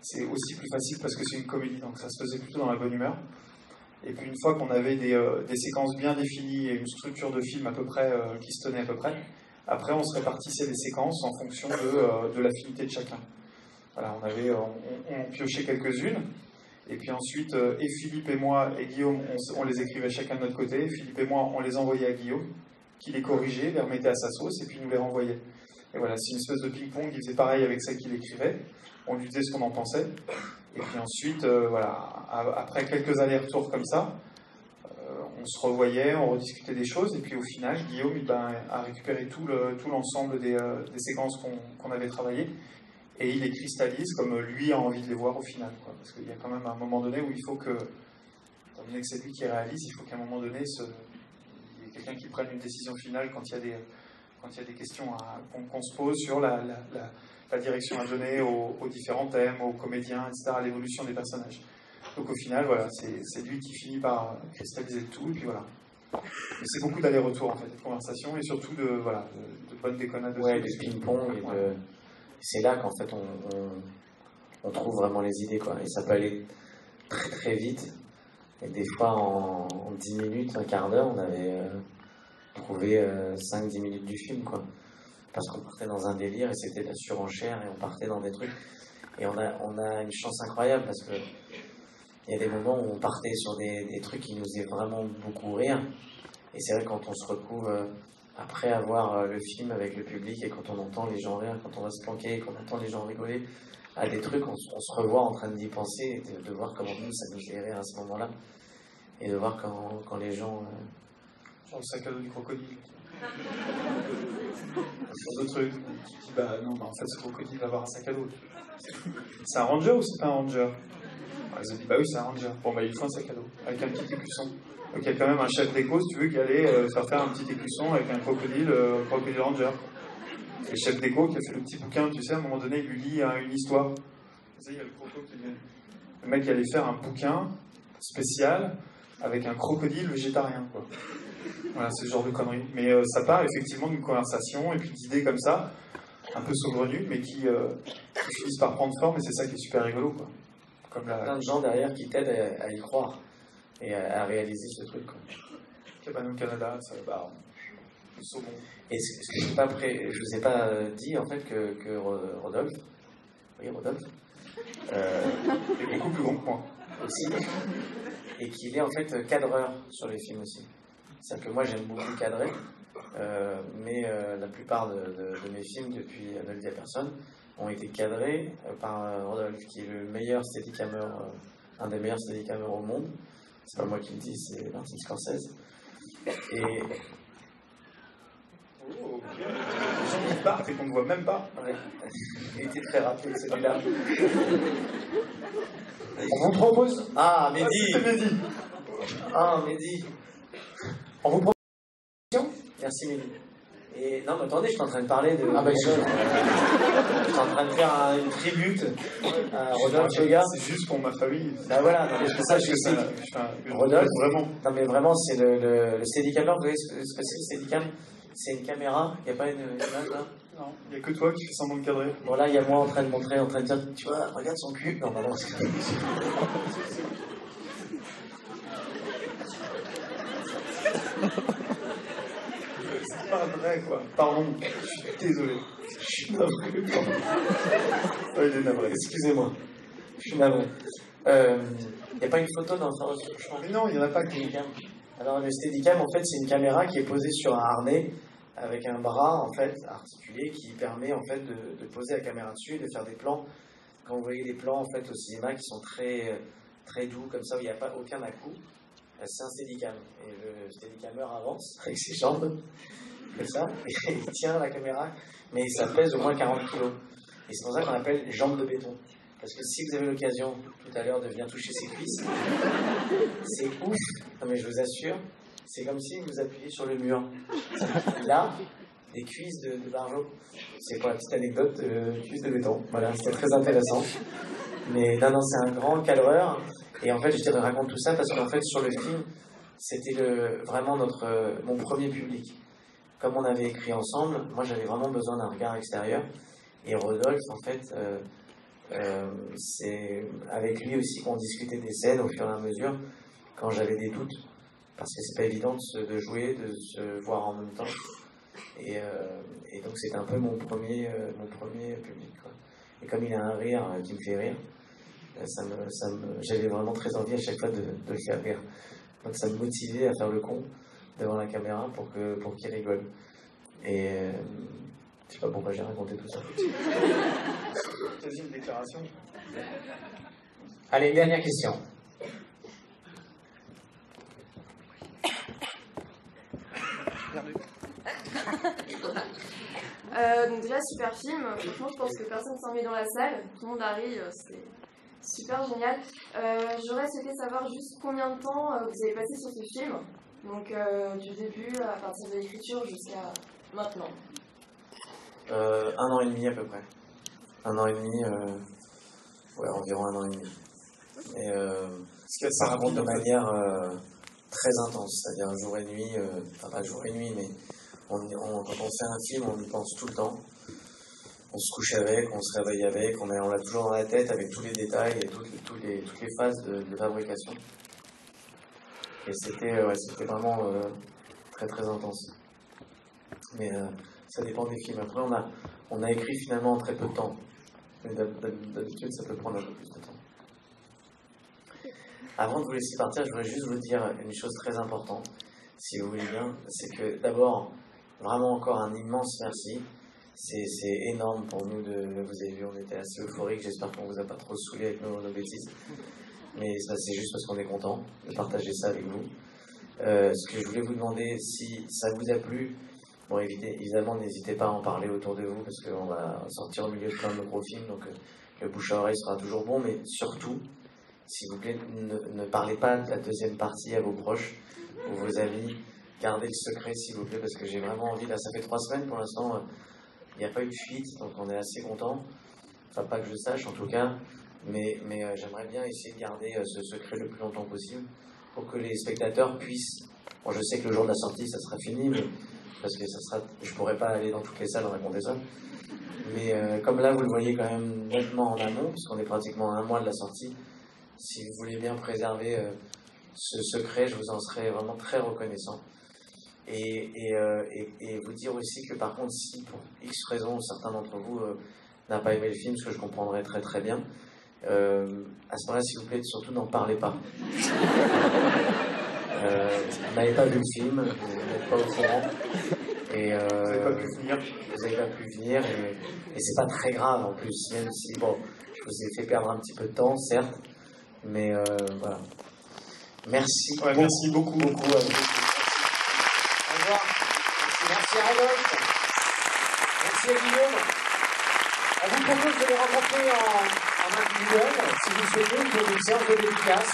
c'est aussi plus facile parce que c'est une comédie, donc ça se faisait plutôt dans la bonne humeur. Et puis une fois qu'on avait des séquences bien définies et une structure de film à peu près qui se tenait à peu près, après on se répartissait les séquences en fonction de l'affinité de chacun. Voilà, on piochait quelques-unes. Et puis ensuite, et Philippe et moi et Guillaume, on les écrivait chacun de notre côté. Philippe et moi, on les envoyait à Guillaume, qui les corrigeait, les remettait à sa sauce, et puis nous les renvoyait. Et voilà, c'est une espèce de ping-pong. Il faisait pareil avec celle qu'il écrivait. On lui disait ce qu'on en pensait. Et puis ensuite, après quelques allers-retours comme ça, on se revoyait, on rediscutait des choses. Et puis au final, Guillaume a récupéré tout l'ensemble des séquences qu'on avait travaillées. Et il les cristallise comme lui a envie de les voir au final. Quoi. Parce qu'il y a quand même un moment donné où il faut que, étant donné que c'est lui qui réalise, il faut qu'à un moment donné, il y ait quelqu'un qui prenne une décision finale quand il y a des questions qu'on se pose sur la direction à donner aux différents thèmes, aux comédiens, etc., à l'évolution des personnages. Donc au final, voilà, c'est lui qui finit par cristalliser le tout, et puis voilà. Mais c'est beaucoup d'allers-retours, en fait, de conversations, et surtout de bonnes déconnades.
Ouais, de ping-pong, et de... C'est là qu'en fait on trouve vraiment les idées, quoi. Et ça peut aller très très vite. Et des fois en 10 minutes, un quart d'heure, on avait trouvé 5-10 minutes du film, quoi. Parce qu'on partait dans un délire et c'était de la surenchère et on partait dans des trucs. Et on a une chance incroyable parce que il y a des moments où on partait sur des trucs qui nous faisaient vraiment beaucoup rire. Et c'est vrai quand on se retrouve... après avoir le film avec le public et quand on entend les gens rire, quand on va se planquer et qu'on entend les gens rigoler à des trucs, on se revoit en train d'y penser et de voir comment nous, ça nous fait rire à ce moment-là. Et de voir quand les gens...
Genre le sac à dos du crocodile. Sur d'autres trucs. Tu te dis, bah non, mais en fait, ce crocodile va avoir un sac à dos. C'est un ranger ou c'est pas un ranger? Ils ont dit, bah oui, c'est un ranger. Bon, bah il faut un sac à dos, avec un petit écusson. Donc il y a quand même un chef d'éco, si tu veux, qui allait faire un petit écusson avec un crocodile ranger. Et le chef d'éco qui a fait le petit bouquin, tu sais, à un moment donné, il lui lit une histoire. Tu sais, il y a le croco qui vient. Le mec allait faire un bouquin spécial avec un crocodile végétarien, quoi. Voilà, c'est ce genre de conneries. Mais ça part effectivement d'une conversation et puis d'idées comme ça, un peu saugrenues, mais qui finissent par prendre forme, et c'est ça qui est super rigolo, quoi. Comme
plein de gens derrière qui t'aident à y croire et à réaliser ce truc, quoi.
Cabane au Canada, ça va. Le saumon.
Et ce que je vous ai pas dit, en fait, que Rodolphe, oui, Rodolphe,
est beaucoup plus grand que moi.
Aussi, et qu'il est en fait cadreur sur les films aussi. C'est-à-dire que moi j'aime beaucoup cadrer, mais la plupart de mes films, depuis Ne le dis à personne, ont été cadrés par Rodolphe, qui est le meilleur steadicammer, un des meilleurs steadicamers au monde. C'est pas moi qui le dis, c'est Martin Scorsese. Et
oh, les gens qui partent et qu'on ne voit même pas.
Ouais. Il était très rapide celui-là.
On vous propose.
Ah, Mehdi.
C'est Mehdi.
Ah, Mehdi. On vous propose. Merci, Mehdi. Et non, mais attendez, je suis en train de parler de.
Ah, bah,
je suis en train de faire une tribute à Rodolphe Yoga.
C'est juste pour ma famille.
Bah voilà, non, mais je
ça, je
sais.
Rodolphe, vraiment.
Non, mais vraiment, c'est le Steadicam. Vous voyez ce que c'est le Steadicam? C'est une caméra, il n'y a pas une image là?
Non, il n'y a que toi qui fais semblant de cadrer.
Bon, là, il y a moi en train de montrer, en train de dire, tu vois, regarde son cul. Non, non, c'est
c'est pas vrai, quoi. Pardon, je suis désolé. Je suis navré. Oh, il est navré.
Excusez-moi. Je suis navré. Il n'y a pas une photo dans le
Mais non, il n'y en a pas.
Alors, le Steadicam, en fait, c'est une caméra qui est posée sur un harnais avec un bras, en fait, articulé, qui permet, en fait, de poser la caméra dessus et de faire des plans. Quand vous voyez des plans, en fait, au cinéma qui sont très, très doux, comme ça, où il n'y a pas aucun à-coup, c'est un Steadicam. Et le Steadicammer avance avec ses jambes, comme ça, et il tient la caméra, mais ça pèse au moins 40 kilos. Et c'est pour ça qu'on appelle jambes de béton. Parce que si vous avez l'occasion, tout à l'heure, de venir toucher ses cuisses, c'est ouf. Non mais je vous assure, c'est comme si vous appuyez sur le mur. Là, des cuisses de Barjot. C'est pour la petite anecdote, cuisses de béton. Voilà, c'était très intéressant. Mais non, c'est un grand cadreur. Et en fait, je te raconte tout ça parce qu'en fait, sur le film, c'était vraiment mon premier public. Comme on avait écrit ensemble, moi j'avais vraiment besoin d'un regard extérieur. Et Rodolphe, en fait, c'est avec lui aussi qu'on discutait des scènes au fur et à mesure quand j'avais des doutes, parce que c'est pas évident de jouer, de se voir en même temps, et donc c'était un peu mon premier public, quoi. Et comme il a un rire qui me fait rire, j'avais vraiment très envie à chaque fois de le faire rire, donc ça me motivait à faire le con devant la caméra pour qu'il rigole. Et je sais pas pourquoi j'ai raconté tout ça.
Quasi une déclaration.
Allez, dernière question.
Donc déjà, super film. Franchement, je pense que personne s'en met dans la salle. Tout le monde arrive, c'est super génial. J'aurais souhaité savoir juste combien de temps vous avez passé sur ce film. Donc du début, à partir de l'écriture, jusqu'à maintenant.
1 an et demi à peu près. 1 an et demi, ouais, environ 1 an et demi. Et ça raconte de manière très intense, c'est-à-dire jour et nuit, enfin pas jour et nuit, mais quand on fait un film, on y pense tout le temps. On se couche avec, on se réveille avec, on l'a toujours dans la tête avec tous les détails et toutes les phases de fabrication. Et c'était vraiment très très intense. Mais ça dépend des films. Après, on a écrit finalement en très peu de temps. D'habitude, ça peut prendre un peu plus de temps. Avant de vous laisser partir, je voudrais juste vous dire une chose très importante, si vous voulez bien. C'est que d'abord, vraiment encore un immense merci. C'est énorme pour nous vous avez vu, on était assez euphoriques. J'espère qu'on vous a pas trop saoulé avec nos bêtises. Mais c'est juste parce qu'on est content de partager ça avec vous. Ce que je voulais vous demander, si ça vous a plu, c'est de Bon, évidemment, n'hésitez pas à en parler autour de vous, parce qu'on va sortir au milieu de plein de gros films, donc le bouche à oreille sera toujours bon, mais surtout, s'il vous plaît, ne parlez pas de la deuxième partie à vos proches ou vos amis. Gardez le secret, s'il vous plaît, parce que j'ai vraiment envie. Là, ça fait 3 semaines pour l'instant, il n'y a pas eu de fuite, donc on est assez content. Enfin, pas que je sache en tout cas, mais j'aimerais bien essayer de garder ce secret le plus longtemps possible pour que les spectateurs puissent. Bon, je sais que le jour de la sortie, ça sera fini, mais parce que je pourrais pas aller dans toutes les salles raconter ça. Mais comme là, vous le voyez quand même nettement en amont, puisqu'on est pratiquement à 1 mois de la sortie. Si vous voulez bien préserver ce secret, je vous en serais vraiment très reconnaissant. Et vous dire aussi que par contre, si pour X raisons, certains d'entre vous n'ont pas aimé le film, ce que je comprendrais très très bien, à ce moment-là, s'il vous plaît, surtout n'en parlez pas. Vous n'avez pas vu le film, vous n'êtes pas au courant. Et vous n'avez pas pu venir. Vous n'avez pas pu venir, et c'est pas très grave en plus, même si, bon, je vous ai fait perdre un petit peu de temps, certes, mais voilà. Merci.
Ouais, merci beaucoup.
Beaucoup à vous.
Au revoir. Merci à Rodolphe. Merci à Guillaume. On vous propose de les rencontrer en individuel. Si vous souhaitez, vous pouvez une séance de dédicace.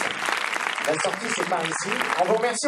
La sortie, c'est par ici. On vous remercie.